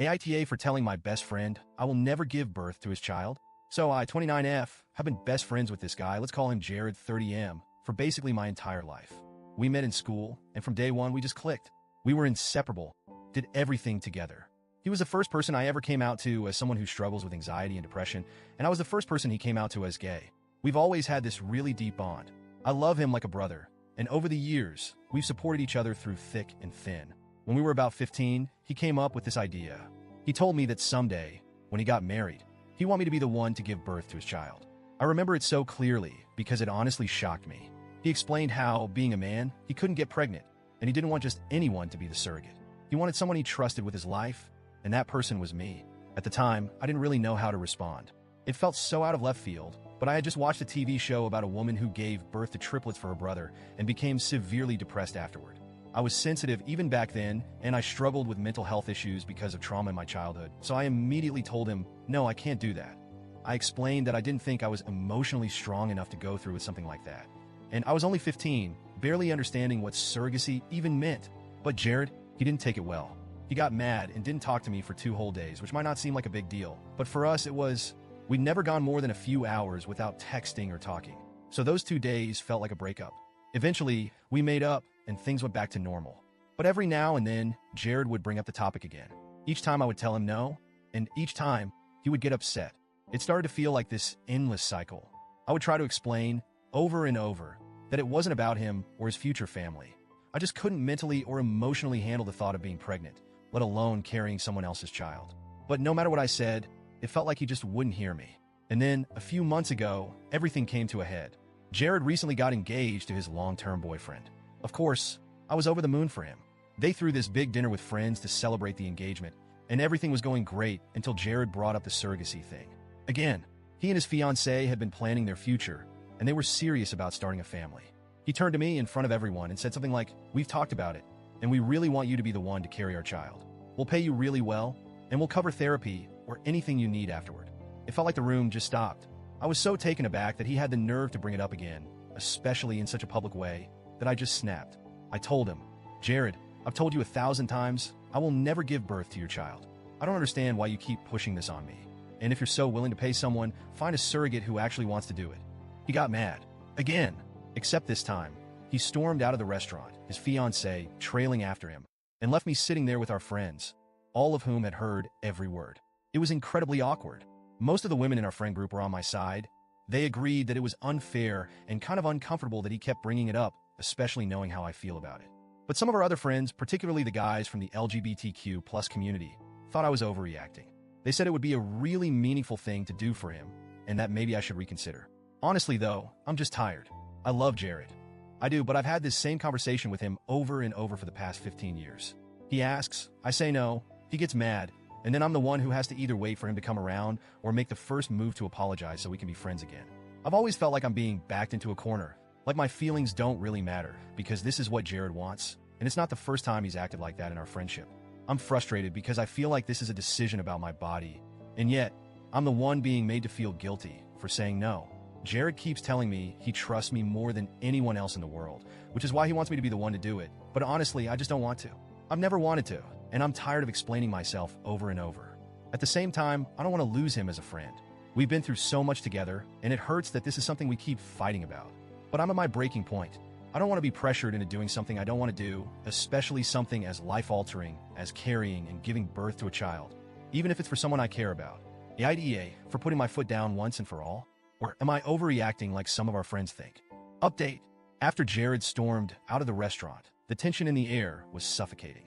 AITA for telling my best friend I will never give birth to his child. So I, 29F, have been best friends with this guy, let's call him Jared 30M, for basically my entire life. We met in school, and from day one we just clicked. We were inseparable, did everything together. He was the first person I ever came out to as someone who struggles with anxiety and depression, and I was the first person he came out to as gay. We've always had this really deep bond. I love him like a brother, and over the years, we've supported each other through thick and thin. When we were about 15, he came up with this idea. He told me that someday, when he got married, he wanted me to be the one to give birth to his child. I remember it so clearly because it honestly shocked me. He explained how, being a man, he couldn't get pregnant, and he didn't want just anyone to be the surrogate. He wanted someone he trusted with his life, and that person was me. At the time, I didn't really know how to respond. It felt so out of left field, but I had just watched a TV show about a woman who gave birth to triplets for her brother and became severely depressed afterward. I was sensitive even back then, and I struggled with mental health issues because of trauma in my childhood, so I immediately told him, no, I can't do that. I explained that I didn't think I was emotionally strong enough to go through with something like that. And I was only 15, barely understanding what surrogacy even meant. But Jared, he didn't take it well. He got mad and didn't talk to me for 2 whole days, which might not seem like a big deal. But for us, we'd never gone more than a few hours without texting or talking. So those 2 days felt like a breakup. Eventually, we made up and things went back to normal. But every now and then, Jared would bring up the topic again. Each time I would tell him no, and each time he would get upset. It started to feel like this endless cycle. I would try to explain over and over that it wasn't about him or his future family. I just couldn't mentally or emotionally handle the thought of being pregnant, let alone carrying someone else's child. But no matter what I said, it felt like he just wouldn't hear me. And then, a few months ago, everything came to a head. Jared recently got engaged to his long-term boyfriend. Of course, I was over the moon for him. They threw this big dinner with friends to celebrate the engagement, and everything was going great until Jared brought up the surrogacy thing. Again, he and his fiancée had been planning their future, and they were serious about starting a family. He turned to me in front of everyone and said something like, "We've talked about it, and we really want you to be the one to carry our child. We'll pay you really well, and we'll cover therapy or anything you need afterward." It felt like the room just stopped. I was so taken aback that he had the nerve to bring it up again, especially in such a public way, that I just snapped. I told him, "Jared, I've told you 1,000 times, I will never give birth to your child. I don't understand why you keep pushing this on me. And if you're so willing to pay someone, find a surrogate who actually wants to do it." He got mad. Again. Except this time, he stormed out of the restaurant, his fiancée trailing after him, and left me sitting there with our friends, all of whom had heard every word. It was incredibly awkward. Most of the women in our friend group were on my side. They agreed that it was unfair and kind of uncomfortable that he kept bringing it up, especially knowing how I feel about it. But some of our other friends, particularly the guys from the LGBTQ+ community, thought I was overreacting. They said it would be a really meaningful thing to do for him, and that maybe I should reconsider. Honestly though, I'm just tired. I love Jared. I do, but I've had this same conversation with him over and over for the past 15 years. He asks, I say no, he gets mad, and then I'm the one who has to either wait for him to come around or make the first move to apologize so we can be friends again. I've always felt like I'm being backed into a corner, like my feelings don't really matter, because this is what Jared wants, and it's not the first time he's acted like that in our friendship. I'm frustrated because I feel like this is a decision about my body, and yet, I'm the one being made to feel guilty for saying no. Jared keeps telling me he trusts me more than anyone else in the world, which is why he wants me to be the one to do it, but honestly, I just don't want to. I've never wanted to, and I'm tired of explaining myself over and over. At the same time, I don't want to lose him as a friend. We've been through so much together, and it hurts that this is something we keep fighting about. But I'm at my breaking point. I don't want to be pressured into doing something I don't want to do, especially something as life-altering as carrying and giving birth to a child, even if it's for someone I care about. The IDEA for putting my foot down once and for all? Or am I overreacting like some of our friends think? Update. After Jared stormed out of the restaurant, the tension in the air was suffocating.